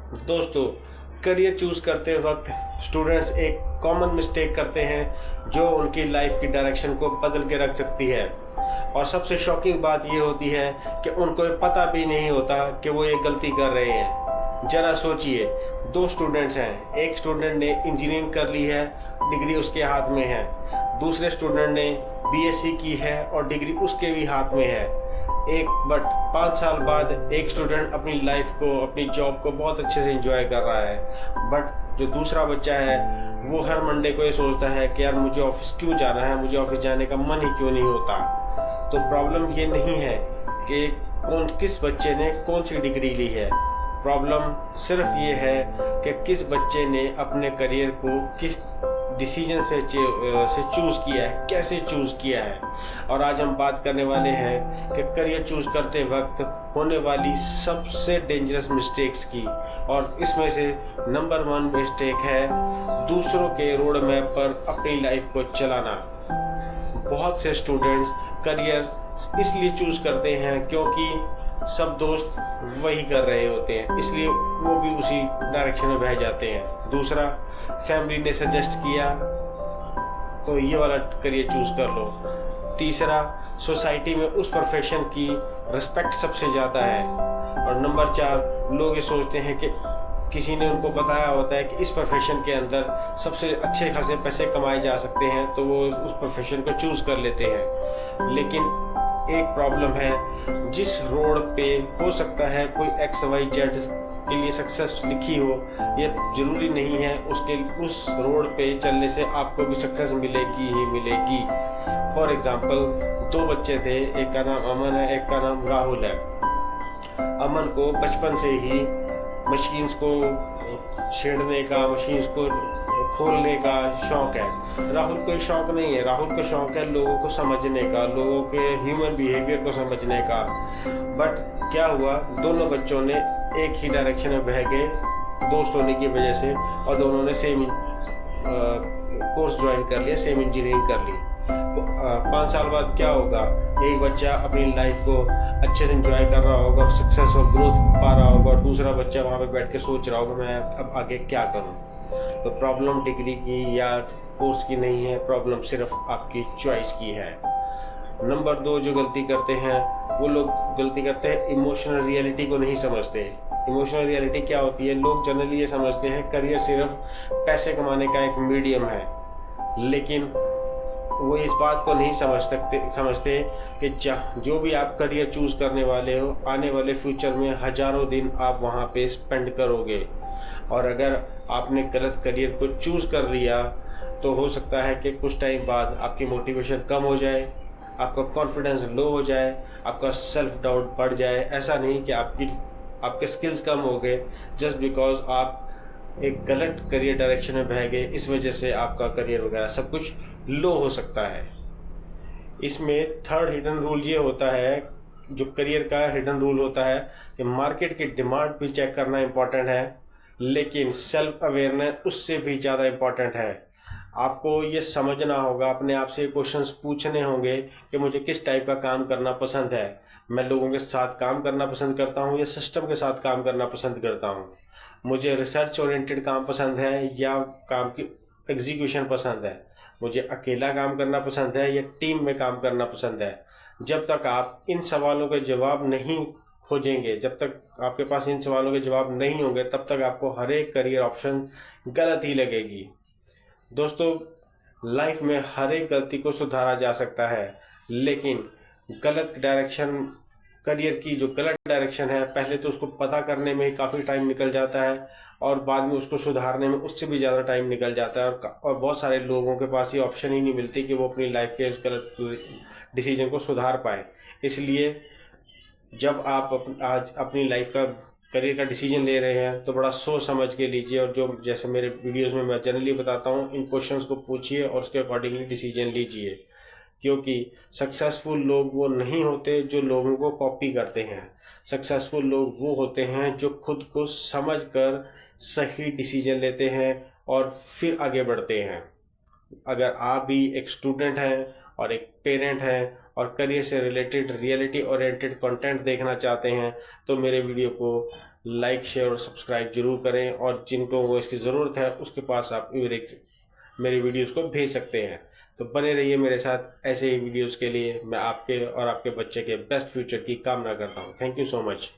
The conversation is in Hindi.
दोस्तों, करियर चूज़ करते वक्त स्टूडेंट्स एक कॉमन मिस्टेक करते हैं जो उनकी लाइफ की डायरेक्शन को बदल के रख सकती है। और सबसे शॉकिंग बात ये होती है कि उनको ये पता भी नहीं होता कि वो ये गलती कर रहे हैं। ज़रा सोचिए, दो स्टूडेंट्स हैं, एक स्टूडेंट ने इंजीनियरिंग कर ली है, डिग्री उसके हाथ में है, दूसरे स्टूडेंट ने बीएससी की है और डिग्री उसके भी हाथ में है। बट 5 साल बाद एक स्टूडेंट अपनी लाइफ को, अपनी जॉब को बहुत अच्छे से एंजॉय कर रहा है, बट जो दूसरा बच्चा है वो हर मंडे को ये सोचता है कि यार मुझे ऑफिस क्यों जाना है, मुझे ऑफिस जाने का मन ही क्यों नहीं होता। तो प्रॉब्लम ये नहीं है कि किस बच्चे ने कौन सी डिग्री ली है, प्रॉब्लम सिर्फ ये है कि किस बच्चे ने अपने करियर को किस डिसीजन से चूज़ किया है, कैसे चूज़ किया है। और आज हम बात करने वाले हैं कि करियर चूज़ करते वक्त होने वाली सबसे डेंजरस मिस्टेक्स की। और इसमें से नंबर 1 मिस्टेक है दूसरों के रोड मैप पर अपनी लाइफ को चलाना। बहुत से स्टूडेंट्स करियर इसलिए चूज़ करते हैं क्योंकि सब दोस्त वही कर रहे होते हैं, इसलिए वो भी उसी डायरेक्शन में बह जाते हैं। दूसरा, फैमिली ने सजेस्ट किया तो ये वाला करियर चूज़ कर लो। तीसरा, सोसाइटी में उस प्रोफेशन की रिस्पेक्ट सबसे ज़्यादा है। और नंबर 4, लोग ये सोचते हैं कि किसी ने उनको बताया होता है कि इस प्रोफेशन के अंदर सबसे अच्छे खासे पैसे कमाए जा सकते हैं, तो वो उस प्रोफेशन को चूज़ कर लेते हैं। लेकिन एक प्रॉब्लम है, जिस रोड पे हो सकता है कोई XYZ के लिए सक्सेस लिखी हो, ये ज़रूरी नहीं है उस रोड पे चलने से आपको भी सक्सेस मिलेगी ही मिलेगी। फॉर एग्जांपल, 2 बच्चे थे, एक का नाम अमन है, एक का नाम राहुल है। अमन को बचपन से ही मशीन्स को छेड़ने का, मशीन्स को खोलने का शौक है। राहुल को शौक नहीं है, राहुल को शौक है लोगों को समझने का, लोगों के ह्यूमन बिहेवियर को समझने का। बट क्या हुआ, दोनों बच्चों ने एक ही डायरेक्शन में बह गए दोस्त होने की वजह से, और दोनों ने सेम कोर्स ज्वाइन कर लिया, सेम इंजीनियरिंग कर ली। 5 साल बाद क्या होगा, एक बच्चा अपनी लाइफ को अच्छे से एंजॉय कर रहा होगा और सक्सेस और ग्रोथ पा रहा होगा, और दूसरा बच्चा वहाँ पे बैठ के सोच रहा होगा मैं अब आगे क्या करूँ। तो प्रॉब्लम डिग्री की या कोर्स की नहीं है, प्रॉब्लम सिर्फ आपकी चॉइस की है। नंबर 2 जो गलती करते हैं, वो लोग गलती करते हैं इमोशनल रियलिटी को नहीं समझते। इमोशनल रियलिटी क्या होती है, लोग जनरली ये समझते हैं करियर सिर्फ पैसे कमाने का एक मीडियम है, लेकिन वो इस बात को नहीं समझते कि जो भी आप करियर चूज़ करने वाले हो, आने वाले फ्यूचर में हज़ारों दिन आप वहाँ पे स्पेंड करोगे। और अगर आपने गलत करियर को चूज़ कर लिया तो हो सकता है कि कुछ टाइम बाद आपकी मोटिवेशन कम हो जाए, आपका कॉन्फिडेंस लो हो जाए, आपका सेल्फ डाउट बढ़ जाए। ऐसा नहीं कि आपके स्किल्स कम हो गए, जस्ट बिकॉज आप एक गलत करियर डायरेक्शन में बह गए, इस वजह से आपका करियर वगैरह सब कुछ लो हो सकता है। इसमें थर्ड हिडन रूल ये होता है, जो करियर का हिडन रूल होता है, कि मार्केट की डिमांड भी चेक करना इम्पॉर्टेंट है, लेकिन सेल्फ अवेयरनेस उससे भी ज़्यादा इम्पॉर्टेंट है। आपको ये समझना होगा, अपने आप से क्वेश्चंस पूछने होंगे कि मुझे किस टाइप का काम करना पसंद है। मैं लोगों के साथ काम करना पसंद करता हूँ या सिस्टम के साथ काम करना पसंद करता हूँ। मुझे रिसर्च ओरिएंटेड काम पसंद है या काम की एग्जीक्यूशन पसंद है। मुझे अकेला काम करना पसंद है या टीम में काम करना पसंद है। जब तक आप इन सवालों के जवाब नहीं खोजेंगे, जब तक आपके पास इन सवालों के जवाब नहीं होंगे, तब तक आपको हर एक करियर ऑप्शन गलत ही लगेगी। दोस्तों, लाइफ में हर एक गलती को सुधारा जा सकता है, लेकिन गलत डायरेक्शन, करियर की जो गलत डायरेक्शन है, पहले तो उसको पता करने में ही काफ़ी टाइम निकल जाता है और बाद में उसको सुधारने में उससे भी ज़्यादा टाइम निकल जाता है। और बहुत सारे लोगों के पास ये ऑप्शन ही नहीं मिलती कि वो अपनी लाइफ के उस गलत डिसीजन को सुधार पाएँ। इसलिए जब आप आज अपनी लाइफ का करियर का डिसीजन ले रहे हैं तो बड़ा सोच समझ के लीजिए, और जो जैसे मेरे वीडियोस में मैं जनरली बताता हूँ, इन क्वेश्चंस को पूछिए और उसके अकॉर्डिंगली डिसीजन लीजिए। क्योंकि सक्सेसफुल लोग वो नहीं होते जो लोगों को कॉपी करते हैं। सक्सेसफुल लोग वो होते हैं जो खुद को समझकर सही डिसीजन लेते हैं और फिर आगे बढ़ते हैं। अगर आप भी एक स्टूडेंट हैं और एक पेरेंट हैं और करियर से रिलेटेड रियलिटी ओरिएंटेड कंटेंट देखना चाहते हैं तो मेरे वीडियो को लाइक शेयर और सब्सक्राइब जरूर करें, और जिनको को इसकी ज़रूरत है उसके पास आप मेरी वीडियोस को भेज सकते हैं। तो बने रहिए मेरे साथ ऐसे ही वीडियोस के लिए। मैं आपके और आपके बच्चे के बेस्ट फ्यूचर की कामना करता हूँ। Thank you so much.